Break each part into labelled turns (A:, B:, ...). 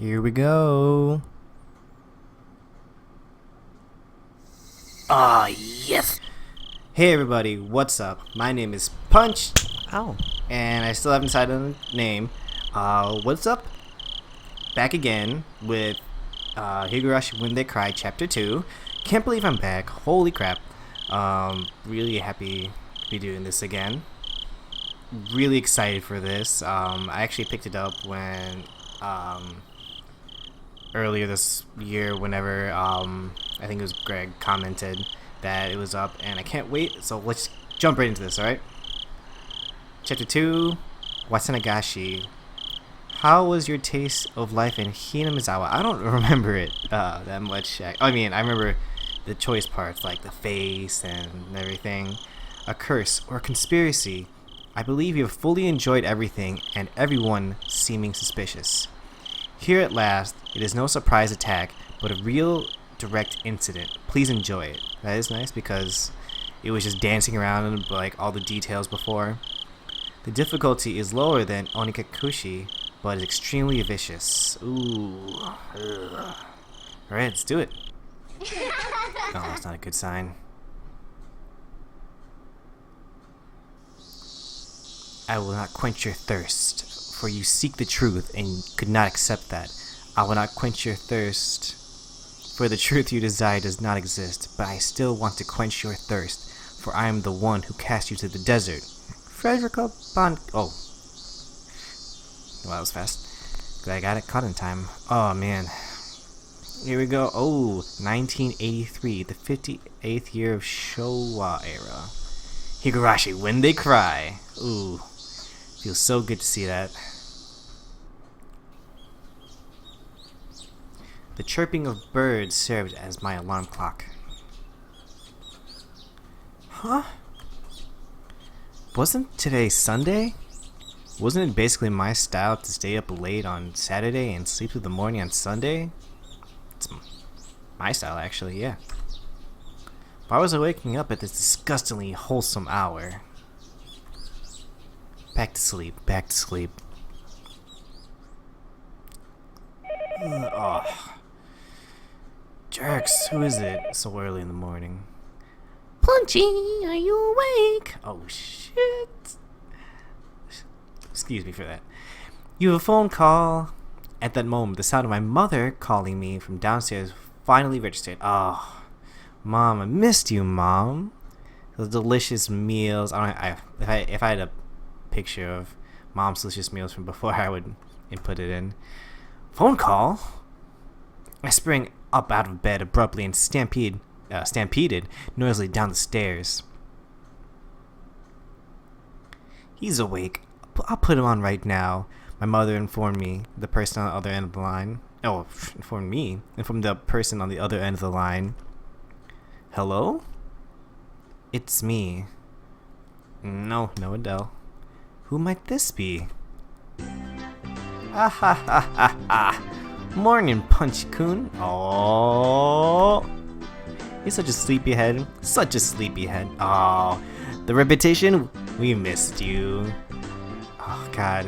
A: Here we go.
B: Ah, yes!
A: Hey everybody, what's up? My name is Punch.
B: Ow.
A: And I still haven't decided on a name. What's up? Back again with Higurashi When They Cry Chapter 2. Can't believe I'm back. Holy crap. Really happy to be doing this again. Really excited for this. I actually picked it up when earlier this year, whenever I think it was Greg commented that it was up, and I can't wait. So let's jump right into this. All right. Chapter 2, Wasanagashi. How was your taste of life in Hinamizawa? I don't remember it that much. I mean, I remember the choice parts, like the face and everything. A curse or a conspiracy. I believe you have fully enjoyed everything and everyone seeming suspicious. Here at last, it is no surprise attack, but a real direct incident. Please enjoy it. That is nice because it was just dancing around and like all the details before. The difficulty is lower than Onikakushi, but is extremely vicious. Ooh. Ugh. Alright, let's do it. Oh, that's not a good sign. I will not quench your thirst, for you seek the truth and could not accept that. I will not quench your thirst, for the truth you desire does not exist, but I still want to quench your thirst, for I am the one who cast you to the desert. Frederica Bond. Oh. Well, that was fast. Glad I got it caught in time. Oh, man. Here we go. Oh, 1983, the 58th year of Showa era. Higurashi, When They Cry. Ooh. Feels so good to see that. The chirping of birds served as my alarm clock. Huh? Wasn't today Sunday? Wasn't it basically my style to stay up late on Saturday and sleep through the morning on Sunday? It's my style, actually, yeah. Why was I waking up at this disgustingly wholesome hour? Back to sleep, back to sleep. Oh. Jerks, who is it so early in the morning? Punchy, are you awake? Oh shit. Excuse me for that. You have a phone call. At that moment, the sound of my mother calling me from downstairs finally registered. Oh, Mom, I missed you, Mom. Those delicious meals. If I had a picture of Mom's delicious meals from before, I would input it in. Phone call? I sprang up out of bed abruptly and stampeded noisily down the stairs. He's awake. I'll put him on right now. My mother informed me. The person on the other end of the line. Oh, informed the person on the other end of the line. Hello? It's me. No Adele. Who might this be? Ah ha ha ha ha. Morning, Punchy-kun. Oh, he's such a sleepyhead. Such a sleepyhead. Oh, the repetition. We missed you. Oh God.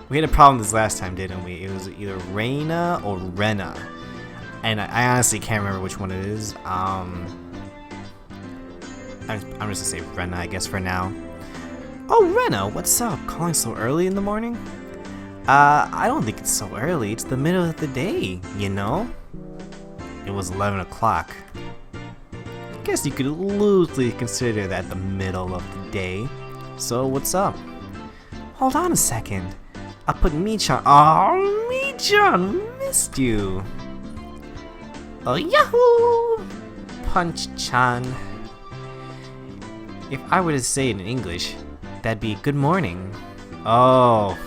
A: We had a problem this last time, didn't we? It was either Reina or Rena, and I honestly can't remember which one it is. I'm just gonna say Rena, I guess, for now. Oh, Rena, what's up? Calling so early in the morning? I don't think it's so early. It's the middle of the day, you know? It was 11 o'clock. I guess you could loosely consider that the middle of the day. So, what's up? Hold on a second. I put Michan. Oh, Michan, missed you. Oh, yahoo! Punch-chan. If I were to say it in English, that'd be good morning. Oh.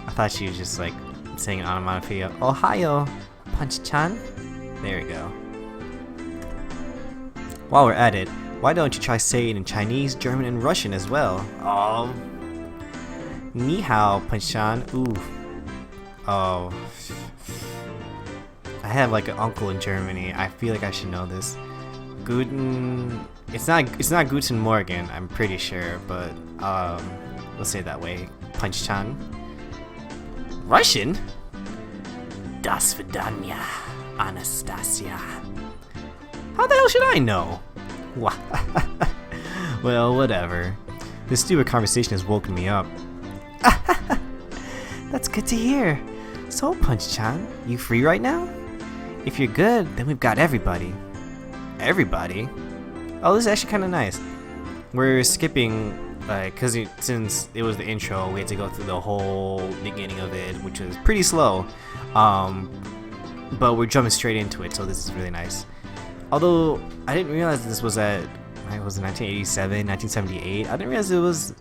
A: I thought she was just like saying an onomatopoeia. Ohio, Punch-chan. There we go. While we're at it, why don't you try saying it in Chinese, German, and Russian as well? Oh. Ni hao, Punch-chan. Ooh. Oh. I have like an uncle in Germany. I feel like I should know this. Guten. It's not Guten Morgen, I'm pretty sure, but let's say it that way. Punch-chan. Russian? Das Vidania, Anastasia. How the hell should I know? Well, whatever. This stupid conversation has woken me up. That's good to hear. So, Punch-chan, you free right now? If you're good, then we've got everybody. Everybody? Oh, this is actually kind of nice. We're skipping, because since it was the intro, we had to go through the whole beginning of it, which was pretty slow. But we're jumping straight into it, so this is really nice. Although, I didn't realize this was at, it was 1987, 1978. I didn't realize it was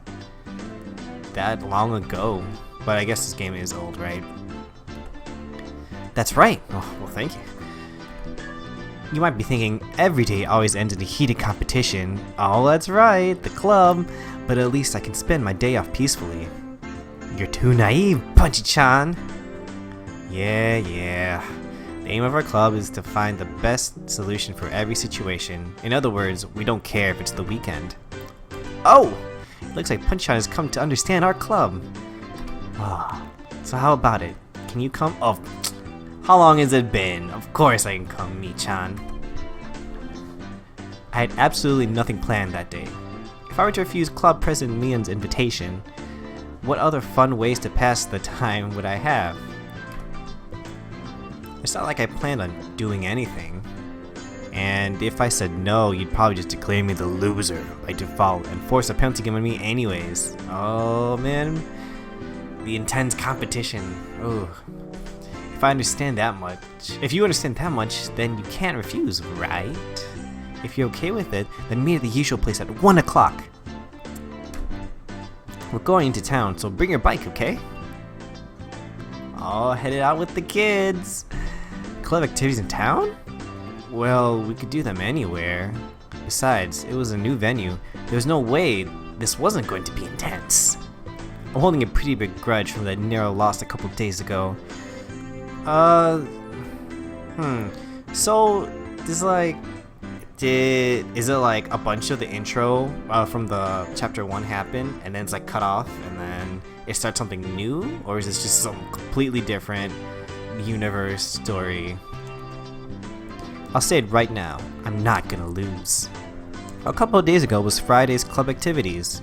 A: that long ago. But I guess this game is old, right? That's right. Oh, well, thank you. You might be thinking, every day always ends in a heated competition. Oh, that's right, the club. But at least I can spend my day off peacefully. You're too naive, Punchy-chan. Yeah. The aim of our club is to find the best solution for every situation. In other words, we don't care if it's the weekend. Oh! It looks like Punchy-chan has come to understand our club. Oh, so how about it? Can you come? Oh, how long has it been? Of course I can come, Mi-chan. I had absolutely nothing planned that day. If I were to refuse Club President Mion's invitation, what other fun ways to pass the time would I have? It's not like I planned on doing anything. And if I said no, you'd probably just declare me the loser by default and force a penalty game on me anyways. Oh man. The intense competition. Oh. If you understand that much, then you can't refuse, right? If you're okay with it, then meet at the usual place at 1 o'clock. We're going into town, so bring your bike, okay? Oh, headed out with the kids. Club activities in town? Well, we could do them anywhere. Besides, it was a new venue. There's no way this wasn't going to be intense. I'm holding a pretty big grudge from that narrow loss a couple days ago. So, is it like a bunch of the intro from the chapter 1 happen, and then it's like cut off, and then it starts something new? Or is this just some completely different universe story? I'll say it right now, I'm not gonna lose. A couple of days ago was Friday's club activities.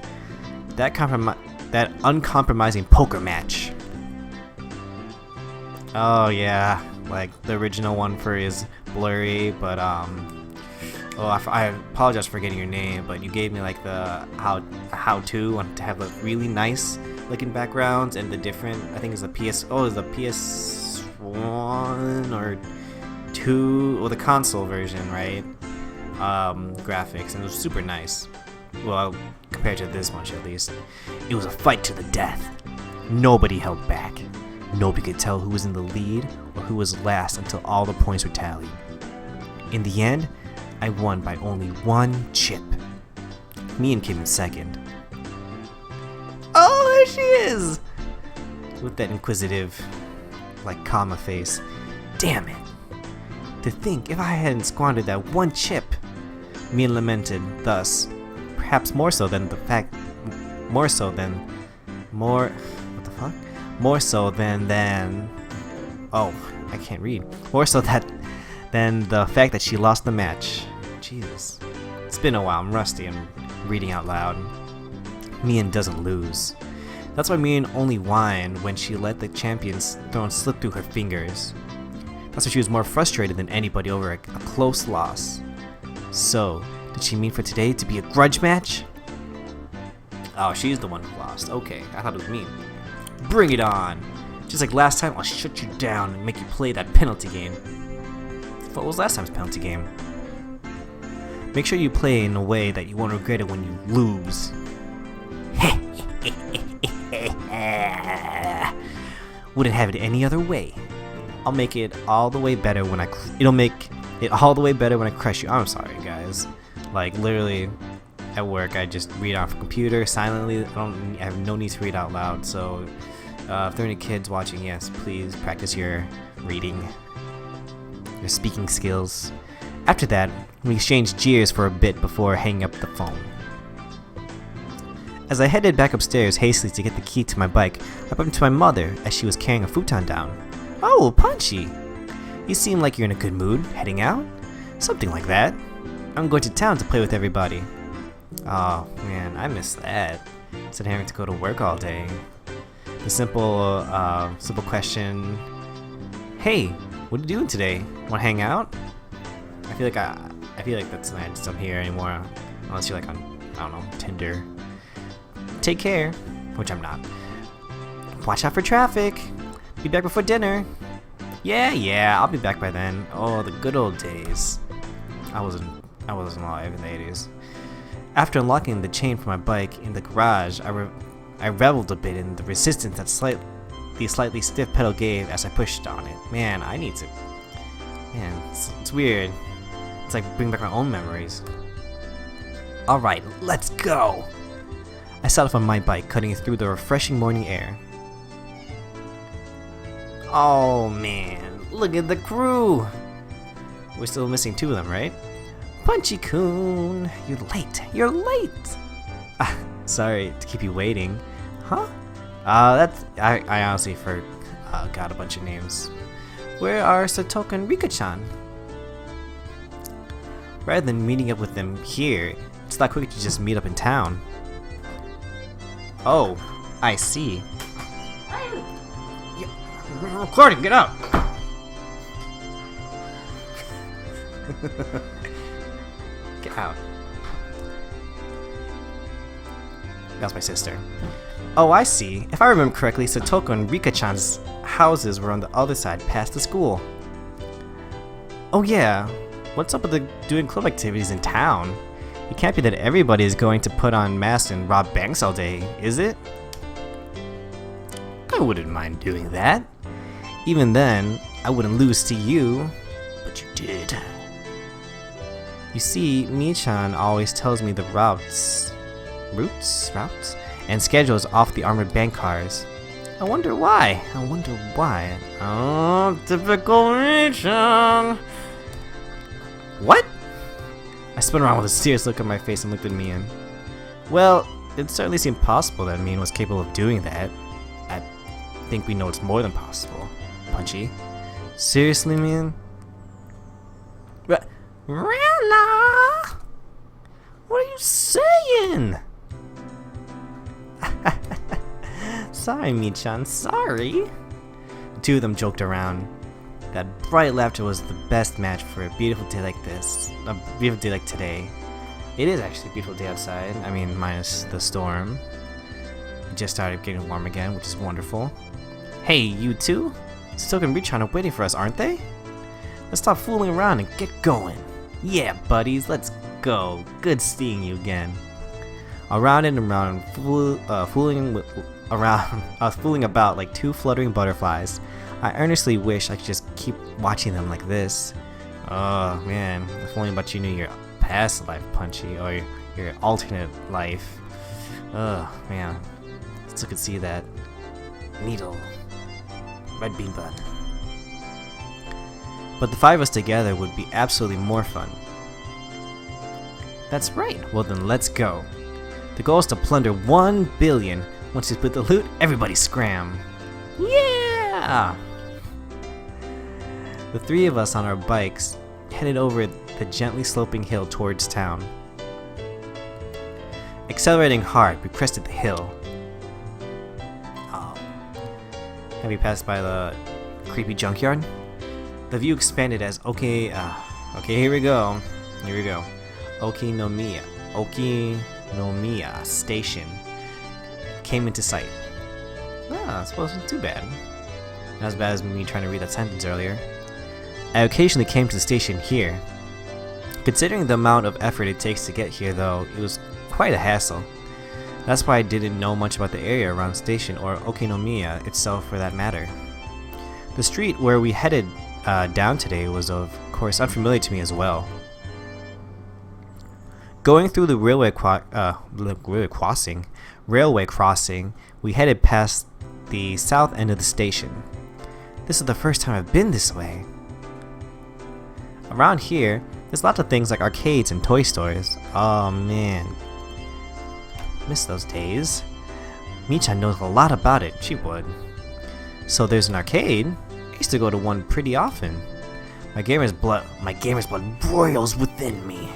A: That uncompromising poker match. Oh yeah, like the original one for is blurry, but I apologize for forgetting your name, but you gave me like the how-to to have like really nice looking backgrounds and the different, I think it's the PS1 or 2, or the console version, right? Graphics, and it was super nice. Well, compared to this much at least. It was a fight to the death. Nobody held back. Nobody could tell who was in the lead or who was last until all the points were tallied. In the end, I won by only 1 chip. Mion came in second. Oh, there she is! With that inquisitive, like, comma face. Damn it! To think if I hadn't squandered that 1 chip. Mion lamented, thus, perhaps more so than oh, I can't read. More so than the fact that she lost the match. Jesus. It's been a while, I'm rusty, I'm reading out loud. Mion doesn't lose. That's why Mion only whined when she let the champion's throne slip through her fingers. That's why she was more frustrated than anybody over a close loss. So, did she mean for today to be a grudge match? Oh, she's the one who lost. Okay, I thought it was me. Bring it on! Just like last time, I'll shut you down and make you play that penalty game. What was last time's penalty game? Make sure you play in a way that you won't regret it when you lose. Wouldn't have it any other way. I'll make it all the way better when it'll make it all the way better when I crush you. I'm sorry, guys. Like, literally, at work, I just read off a computer silently. I have no need to read out loud. So, if there are any kids watching, yes, please practice your reading, your speaking skills. After that, we exchanged jeers for a bit before hanging up the phone. As I headed back upstairs hastily to get the key to my bike, I bumped into my mother as she was carrying a futon down. Oh, Punchy! You seem like you're in a good mood. Heading out? Something like that. I'm going to town to play with everybody. Oh, man, I miss that. Instead of having to go to work all day. The simple question. Hey, what are you doing today? Want to hang out? I feel like that's not just up here anymore, unless you're like on, I don't know, Tinder. Take care, which I'm not. Watch out for traffic. Be back before dinner. Yeah, I'll be back by then. Oh, the good old days. I wasn't alive in the 80s. After unlocking the chain for my bike in the garage, I reveled a bit in the resistance that the slightly stiff pedal gave as I pushed on it. Man, it's weird. It's like bringing back my own memories. Alright, let's go! I set off on my bike, cutting through the refreshing morning air. Oh man, look at the crew! We're still missing 2 of them, right? Punchy-kun, you're late! Sorry to keep you waiting. Huh? I honestly forgot a bunch of names. Where are Satoka and Rika-chan? Rather than meeting up with them here, it's a lot quicker to just meet up in town. Oh, I see. We're recording, get up! Get out. That's my sister. Oh, I see. If I remember correctly, Satoko and Rika-chan's houses were on the other side past the school. Oh yeah. What's up with doing club activities in town? It can't be that everybody is going to put on masks and rob banks all day, is it? I wouldn't mind doing that. Even then, I wouldn't lose to you. But you did. You see, Mii-chan always tells me the routes, and schedules off the armored bank cars. I wonder why. Oh, typical Mii-chan. What? I spun around with a serious look on my face and looked at Mion. Well, it certainly seemed possible that Mion was capable of doing that. I think we know it's more than possible. Punchy. Seriously, Mion? Rana! What are you saying? Sorry, Mii-chan, sorry. The 2 of them joked around. That bright laughter was the best match for a beautiful day like this. A beautiful day like today. It is actually a beautiful day outside. I mean, minus the storm. It just started getting warm again, which is wonderful. Hey, you 2? Stoke and Mii-chan are waiting for us, aren't they? Let's stop fooling around and get going. Yeah, buddies, let's go. Good seeing you again. Around and around, fooling about like 2 fluttering butterflies. I earnestly wish I could just keep watching them like this. Oh man, if only but you knew your past life, Punchy, or your alternate life. Oh man, still could see that needle, red bean bun. But the 5 of us together would be absolutely more fun. That's right. Well then, let's go. The goal is to plunder 1 billion. Once you split the loot, everybody scram. Yeah! The 3 of us on our bikes headed over the gently sloping hill towards town. Accelerating hard, we crested the hill. Have we passed by the creepy junkyard? The view expanded as okay, here we go. Okinomiya Station came into sight. I suppose it wasn't too bad. Not as bad as me trying to read that sentence earlier. I occasionally came to the station here. Considering the amount of effort it takes to get here though, it was quite a hassle. That's why I didn't know much about the area around the station or Okinomiya itself for that matter. The street where we headed down today was of course unfamiliar to me as well. Going through the railway crossing, we headed past the south end of the station. This is the first time I've been this way. Around here, there's lots of things like arcades and toy stores. Oh man, miss those days. Mii-chan knows a lot about it, she would. So there's an arcade, used to go to one pretty often. My gamer's blood boils within me.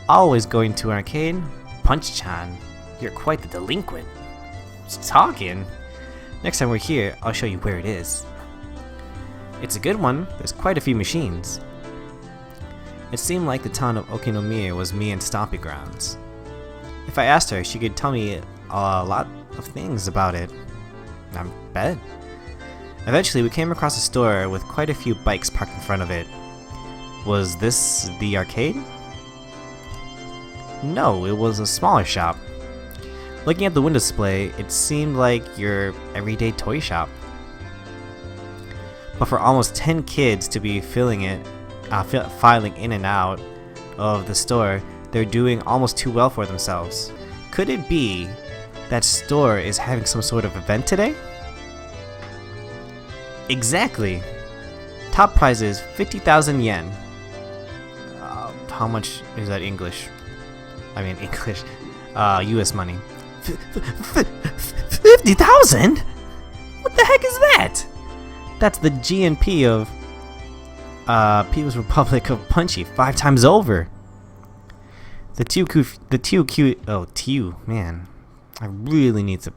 A: Always going to an arcade? Punch-chan, you're quite the delinquent. Who's talking? Next time we're here, I'll show you where it is. It's a good one. There's quite a few machines. It seemed like the town of Okinomiya was Mion's stomping grounds. If I asked her, she could tell me a lot of things about it. I bet. Eventually, we came across a store with quite a few bikes parked in front of it. Was this the arcade? No, it was a smaller shop. Looking at the window display, it seemed like your everyday toy shop. But for almost 10 kids to be filing in and out of the store, they're doing almost too well for themselves. Could it be that store is having some sort of event today? Exactly. Top prize is 50,000 yen. How much is that English? I mean English. US money. 50,000? What the heck is that? That's the GNP of People's Republic of Punchy 5 times over. Man, I really need to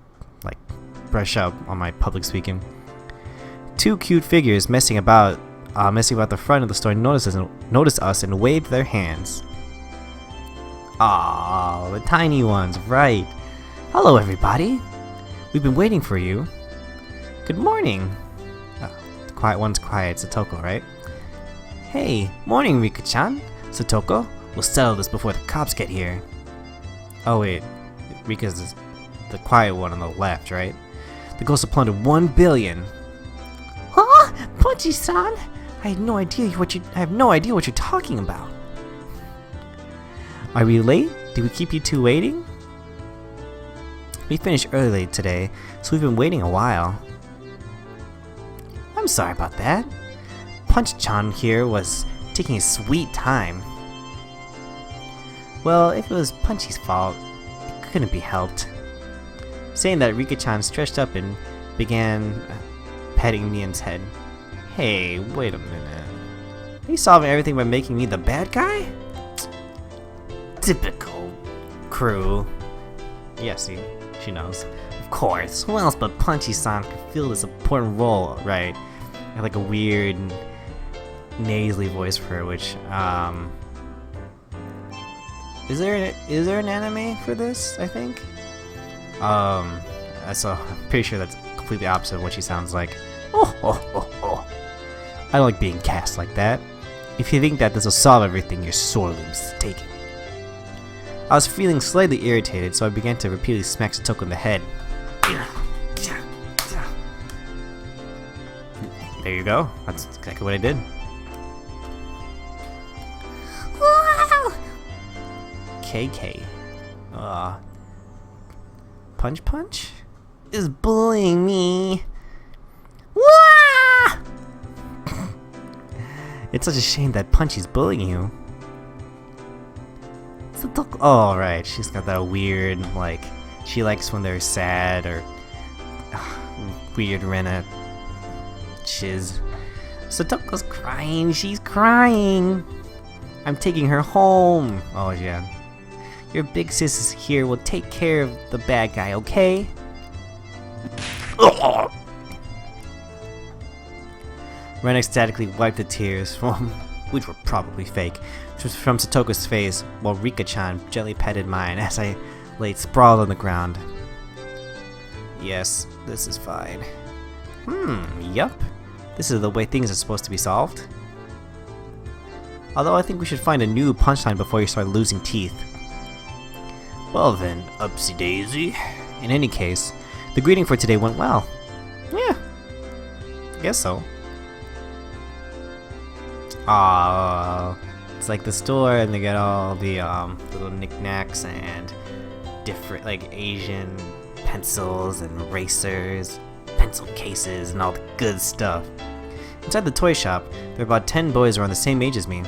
A: brush up on my public speaking. 2 cute figures messing about the front of the store noticed us and waved their hands. Ah, the tiny ones, right. Hello everybody. We've been waiting for you. Good morning. The quiet one's quiet, Satoko, right? Hey, morning Rika-chan. Satoko, we'll settle this before the cops get here. Oh wait, Rika's the quiet one on the left, right? The ghost will plunder 1 billion. Huh? Punchy-san? I have no idea what you're talking about. Are we late? Did we keep you two waiting? We finished early today, so we've been waiting a while. I'm sorry about that. Punch-chan here was taking his sweet time. Well, if it was Punchy's fault, it couldn't be helped. Saying that, Rika-chan stretched up and began petting Mion's head. Hey, wait a minute. Are you solving everything by making me the bad guy? Typical crew. Yeah, see, she knows. Of course, who else but Punchy-san could fill this important role, right? I have like a weird nasally voice for her, which, is there an anime for this, I think? So I'm pretty sure that's completely opposite of what she sounds like. I don't like being cast like that. If you think that this will solve everything, you're sorely mistaken. I was feeling slightly irritated, so I began to repeatedly smack Satoko in the head. There you go. That's exactly what I did. KK. Punch is bullying me. It's such a shame that Punchy's bullying you. Oh, right. She's got that weird, she likes when they're sad or weird Rena chiz. Satoko's crying. She's crying. I'm taking her home. Oh, yeah. Your big sis is here. We'll take care of the bad guy, okay? Ren ecstatically wiped the tears from, which were probably fake, from Satoko's face, while Rika-chan gently petted mine as I laid sprawled on the ground. Yes, this is fine. Yup. This is the way things are supposed to be solved. Although I think we should find a new punchline before you start losing teeth. Well then, upsy daisy. In any case, the greeting for today went well. Yeah, I guess so. It's like the store, and they get all the little knickknacks and different Asian pencils and erasers, pencil cases, and all the good stuff. Inside the toy shop, there were about 10 boys around the same age as me.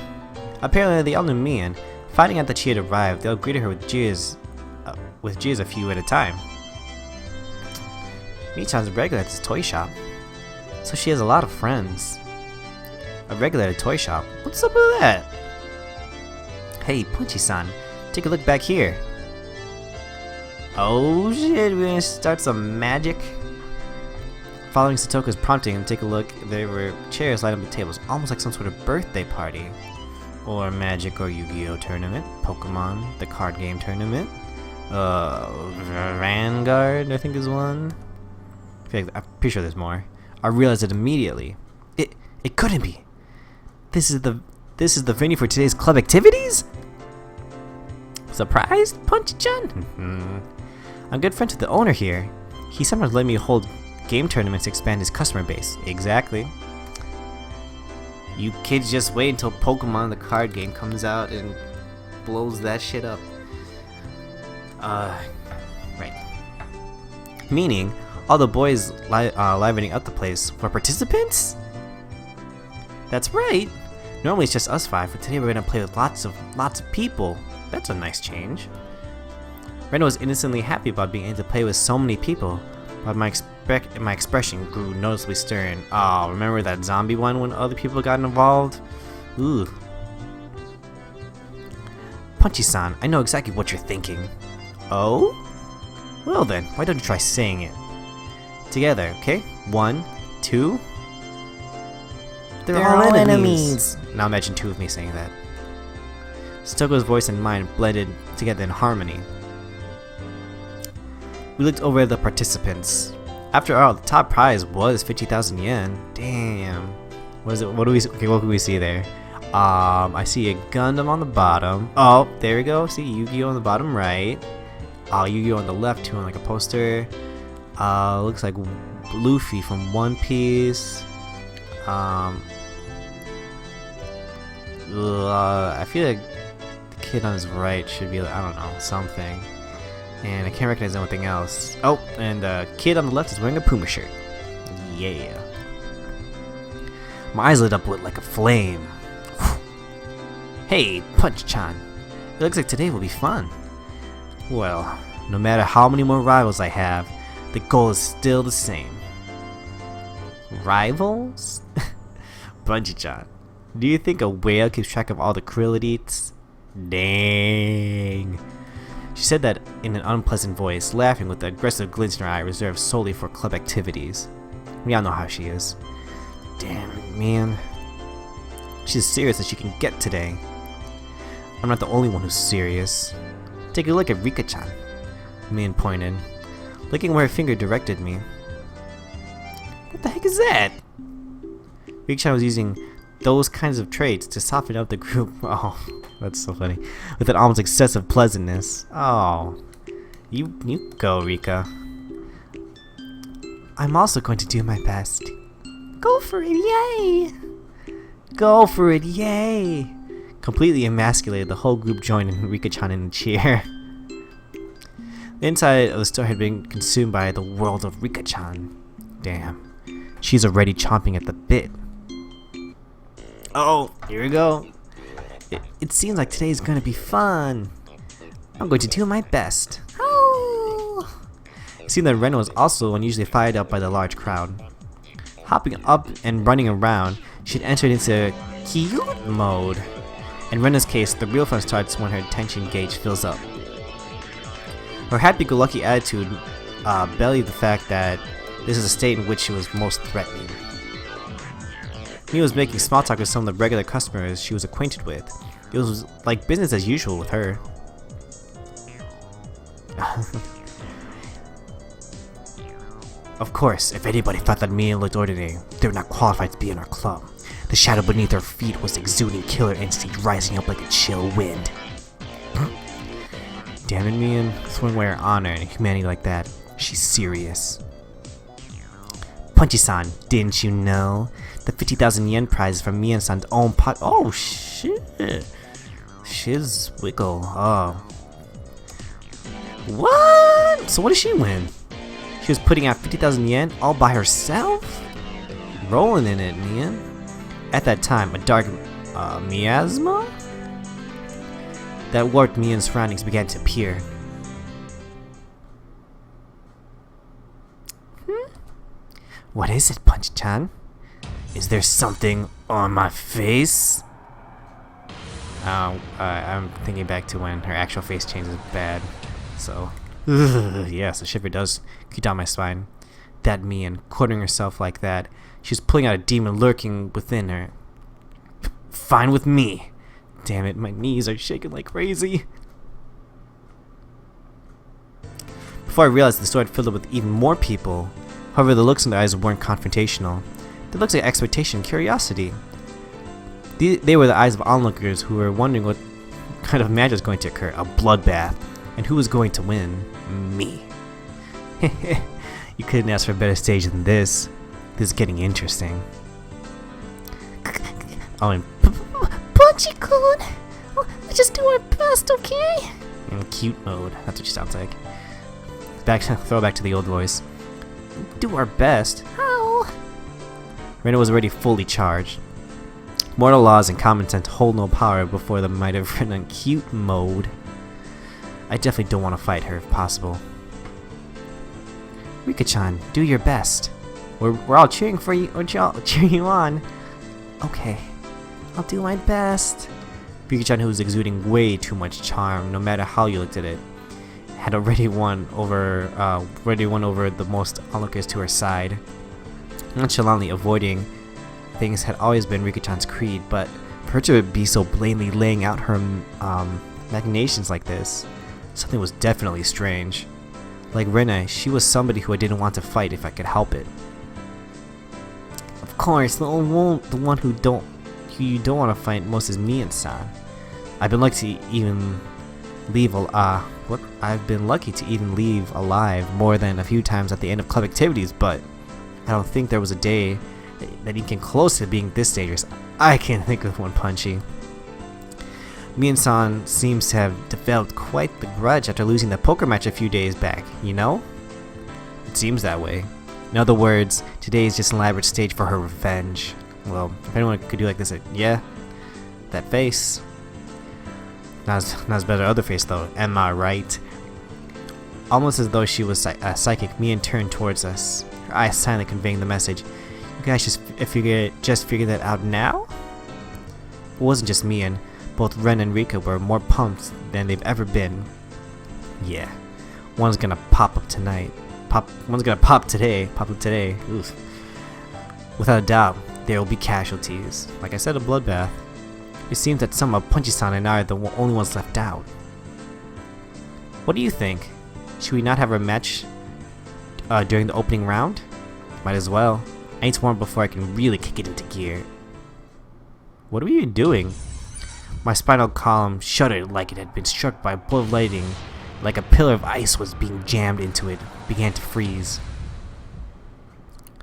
A: Apparently, they all knew Mion. Finding out that she had arrived, they all greeted her with jeers a few at a time. Mii-chan's a regular at this toy shop, so she has a lot of friends. A regular at a toy shop? What's up with that? Hey, Punchy-san, take a look back here. Oh shit, we're gonna start some magic? Following Satoka's prompting, take a look. There were chairs lined up with tables, almost like some sort of birthday party. Or Magic or Yu-Gi-Oh tournament, Pokemon, the card game tournament, Vanguard, I think is one. I'm pretty sure there's more. I realized it immediately. It couldn't be. This is the venue for today's club activities? Surprised, Punchy-chan? I'm good friends with the owner here. He sometimes let me hold game tournaments to expand his customer base. Exactly. You kids just wait until Pokemon the card game comes out and blows that shit up. Right. Meaning, all the boys livening up the place were participants? That's right. Normally it's just us 5, but today we're gonna play with lots of people. That's a nice change. Ren was innocently happy about being able to play with so many people, but my expression grew noticeably stern. Oh, remember that zombie one when other people got involved? Ooh. Punchy-san, I know exactly what you're thinking. Oh? Well then, why don't you try saying it? Together, okay? 1, 2... They're all enemies! Now imagine 2 of me saying that. Satoko's voice and mine blended together in harmony. We looked over at the participants. After all, the top prize was 50,000 yen. Damn. What is it? What can we see there? I see a Gundam on the bottom. Oh, there we go. See Yu-Gi-Oh on the bottom right. Yu-Gi-Oh on the left too, on like a poster. Looks like Luffy from One Piece. I feel like the kid on his right should be, I don't know, something. And I can't recognize anything else. Oh, and the kid on the left is wearing a Puma shirt. Yeah. My eyes lit up with like a flame. Hey, Punch-chan. It looks like today will be fun. Well, no matter how many more rivals I have, the goal is still the same. Rivals? Punchy-chan, do you think a whale keeps track of all the krill it eats? Dang. She said that in an unpleasant voice, laughing with the aggressive glint in her eye reserved solely for club activities. We all know how she is. Damn it, man. She's as serious as she can get today. I'm not the only one who's serious. Take a look at Rika-chan. Mion pointed, looking where her finger directed me. What the heck is that? Rika-chan was using those kinds of traits to soften up the group. Oh, that's so funny. With an almost excessive pleasantness. Oh, you go, Rika. I'm also going to do my best. Go for it, yay! Go for it, yay! Completely emasculated, the whole group joined in Rika-chan in a cheer. The inside of the store had been consumed by the world of Rika-chan. Damn, she's already chomping at the bit. Oh, here we go. It seems like today's gonna be fun. I'm going to do my best. Oh. It seemed that Ren was also unusually fired up by the large crowd. Hopping up and running around, she'd entered into cute mode. In Rena's case, the real fun starts when her attention gauge fills up. Her happy-go-lucky attitude belied the fact that this is a state in which she was most threatening. Mia was making small talk with some of the regular customers she was acquainted with. It was like business as usual with her. Of course, if anybody thought that Mia looked ordinary, they were not qualified to be in our club. The shadow beneath her feet was exuding killer instinct, rising up like a chill wind. Damn it, Mion, throwing away her honor and humanity like that. She's serious. Punchy-san, didn't you know? The 50,000 yen prize is from Mion-san's own pot. Oh shit! Shiz wiggle. Oh. What? So what did she win? She was putting out 50,000 yen all by herself? Rolling in it, Mion. At that time, a dark miasma that warped Mion's surroundings began to appear. What is it, Punchy-chan? Is there something on my face? I'm thinking back to when her actual face changes bad. So, yes, the shiver does keep down my spine. That Mion, quartering herself like that, she's pulling out a demon lurking within her. Fine with me. Damn it, my knees are shaking like crazy. Before I realized the store had filled up with even more people. However, the looks in their eyes weren't confrontational. They looked like expectation and curiosity. They were the eyes of onlookers who were wondering what kind of magic was going to occur. A bloodbath. And who was going to win? Me. You couldn't ask for a better stage than this. This is getting interesting. Oh, and
B: Punchy-kun! Let's just do our best, okay?
A: in cute mode. That's what she sounds like. Throw back to the old voice. Do our best.
B: How?
A: Rena was already fully charged. Mortal laws and common sense hold no power before the might of Rena in cute mode. I definitely don't want to fight her if possible. Rika-chan, do your best. We're all cheering for you. We're all cheering you on. Okay, I'll do my best. Rika-chan, who was exuding way too much charm, no matter how you looked at it, had already won over the most onlookers to her side. Nonchalantly avoiding things had always been Rika-chan's creed, but for her to be so blatantly laying out her machinations like this, something was definitely strange. Like Rena, she was somebody who I didn't want to fight if I could help it. Of course, the one who you don't want to fight most is Mion-san. I've been lucky to even leave alive more than a few times at the end of club activities, but I don't think there was a day that even came close to being this dangerous. I can't think of one, Punchy. Mion-san seems to have developed quite the grudge after losing the poker match a few days back, you know? It seems that way. In other words, today is just an elaborate stage for her revenge. Well, if anyone could do like this, yeah, that face. Not as bad as her other face though, am I right? Almost as though she was psychic, Mion turned towards us, her eyes silently conveying the message. You guys just figured that out now? It wasn't just Mion. Both Ren and Rika were more pumped than they've ever been. Yeah, one's gonna pop up tonight. One's gonna pop up today. Oof. Without a doubt, there will be casualties. Like I said, a bloodbath. It seems that some of Punchy-san and I are the only ones left out. What do you think? Should we not have a match during the opening round? Might as well. I need to warm up before I can really kick it into gear. What are we even doing? My spinal column shuddered like it had been struck by a bolt of lightning, like a pillar of ice was being jammed into it, began to freeze.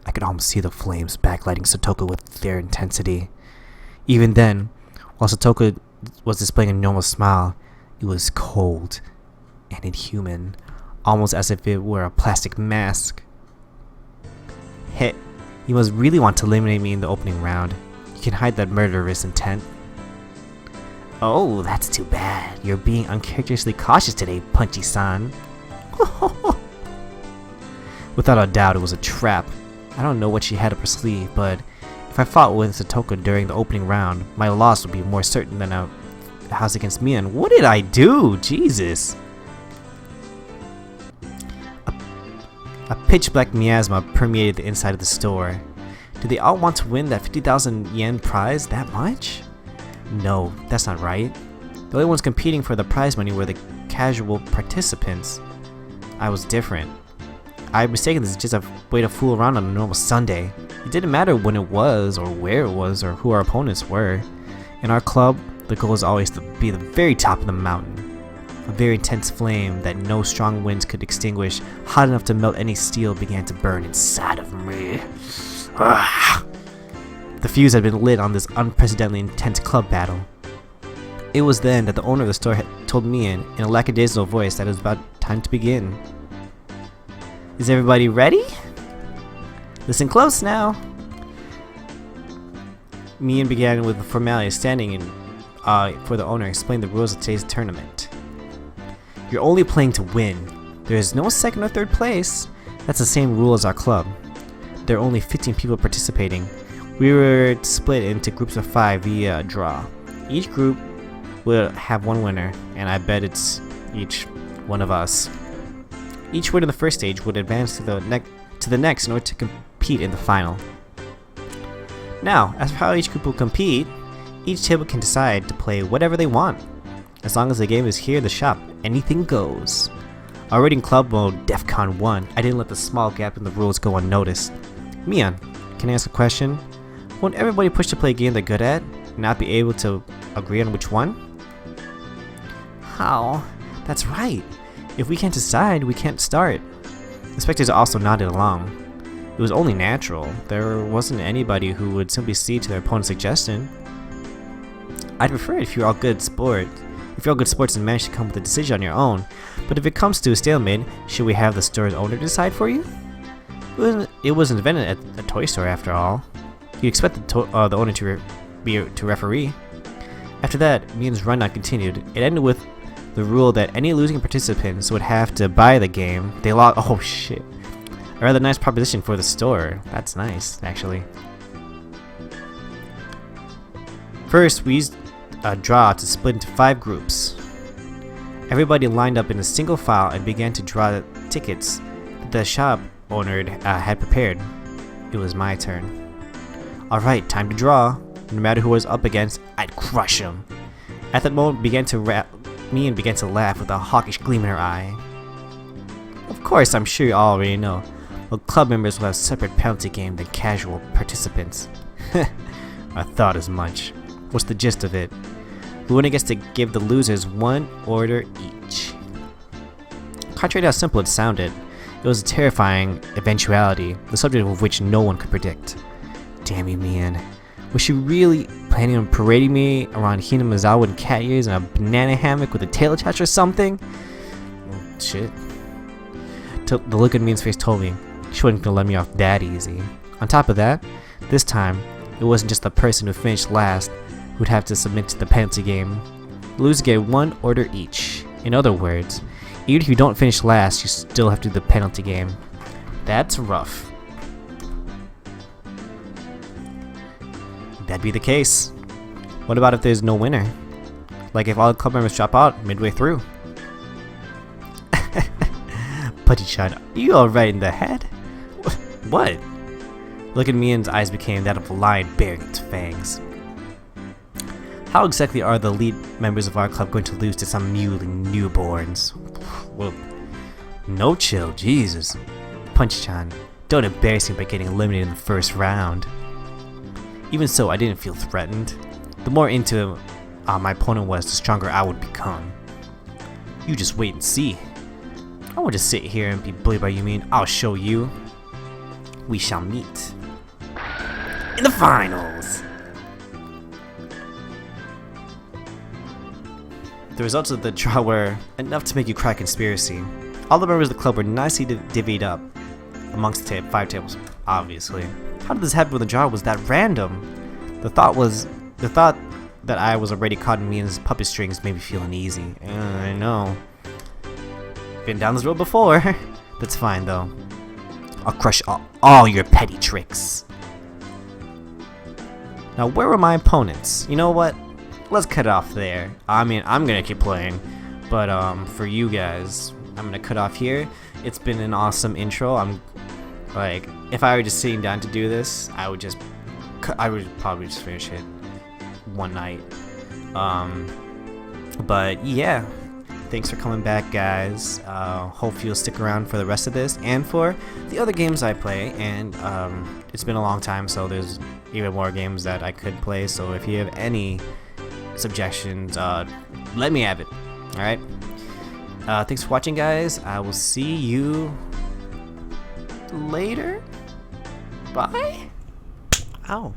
A: I could almost see the flames backlighting Satoko with their intensity. Even then, while Satoko was displaying a normal smile, it was cold and inhuman, almost as if it were a plastic mask. Hey, you must really want to eliminate me in the opening round. You can hide that murderous intent. Oh, that's too bad. You're being uncharacteristically cautious today, Punchy-san. Without a doubt, it was a trap. I don't know what she had up her sleeve, but if I fought with Satoko during the opening round, my loss would be more certain than a house against Mion. What did I do? Jesus! A pitch-black miasma permeated the inside of the store. Do they all want to win that 50,000 yen prize that much? No, that's not right. The only ones competing for the prize money were the casual participants. I was different. I had mistaken this as just a way to fool around on a normal Sunday. It didn't matter when it was, or where it was, or who our opponents were. In our club, the goal is always to be the very top of the mountain. A very intense flame that no strong winds could extinguish, hot enough to melt any steel, began to burn inside of me. The fuse had been lit on this unprecedentedly intense club battle. It was then that the owner of the store had told me in a lackadaisical voice that it was about time to begin. Is everybody ready? Listen close now. Mion began with the formality of standing in for the owner, explained the rules of today's tournament. You're only playing to win. There is no second or third place. That's the same rule as our club. There are only 15 people participating. We were split into groups of 5 via a draw. Each group will have one winner, and I bet it's each one of us. Each winner in the first stage would advance to the next in order to compete in the final. Now, as for how each group will compete, each table can decide to play whatever they want. As long as the game is here in the shop, anything goes. Already in club mode, DEFCON 1, I didn't let the small gap in the rules go unnoticed. Mion, can I ask a question? Won't everybody push to play a game they're good at, and not be able to agree on which one? How? That's right. If we can't decide, we can't start. The spectators also nodded along. It was only natural. There wasn't anybody who would simply cede to their opponent's suggestion. I'd prefer it if you're all good sports. If you're all good sports and manage to come with a decision on your own. But if it comes to a stalemate, should we have the store's owner decide for you? It was invented at a toy store after all. You'd expect the owner to referee. After that, Mion's rundown continued. It ended with the rule that any losing participants would have to buy the game. They lost. Oh shit. A rather nice proposition for the store. That's nice, actually. First, we used a draw to split into 5 groups. Everybody lined up in a single file and began to draw the tickets that the shop owner had prepared. It was my turn. Alright, time to draw. No matter who I was up against, I'd crush him. At that moment, Mion began to laugh with a hawkish gleam in her eye. Of course, I'm sure you all already know, but club members will have a separate penalty game than casual participants. I thought as much. What's the gist of it? The winner gets to give the losers 1 order each. Contrary to how simple it sounded, it was a terrifying eventuality, the subject of which no one could predict. Damn you, Mion. Was she really planning on parading me around Hinamizawa in cat ears and a banana hammock with a tail attached or something? Shit. The look in Mion's face told me she wasn't gonna let me off that easy. On top of that, this time, it wasn't just the person who finished last who'd have to submit to the penalty game. The losers get 1 order each. In other words, even if you don't finish last, you still have to do the penalty game. That's rough. That'd be the case. What about if there's no winner? Like if all the club members drop out midway through? Punchy-chan, are you alright in the head? What? Look at Mion's eyes became that of a lion baring its fangs. How exactly are the elite members of our club going to lose to some mewling newborns? Well, no chill, Jesus. Punchy-chan, don't embarrass me by getting eliminated in the first round. Even so, I didn't feel threatened. The more into my opponent was, the stronger I would become. You just wait and see. I won't just sit here and be bullied by you, Mion. I'll show you. We shall meet in the finals. The results of the draw were enough to make you cry conspiracy. All the members of the club were nicely divvied up amongst the 5 tables, obviously. How did this happen when the draw was that random? The thought that I was already caught in Mion's puppet strings made me feel uneasy. I know. Been down this road before. That's fine though. I'll crush all your petty tricks. Now where were my opponents? You know what? Let's cut it off there. I mean, I'm gonna keep playing, but for you guys, I'm gonna cut off here. It's been an awesome intro. I'm like, if I were just sitting down to do this, I would probably just finish it one night. But yeah, thanks for coming back, guys. Hope you'll stick around for the rest of this and for the other games I play. And it's been a long time, so there's even more games that I could play. So if you have any suggestions, let me have it. All right. Thanks for watching, guys. I will see you later. Bye. Ow.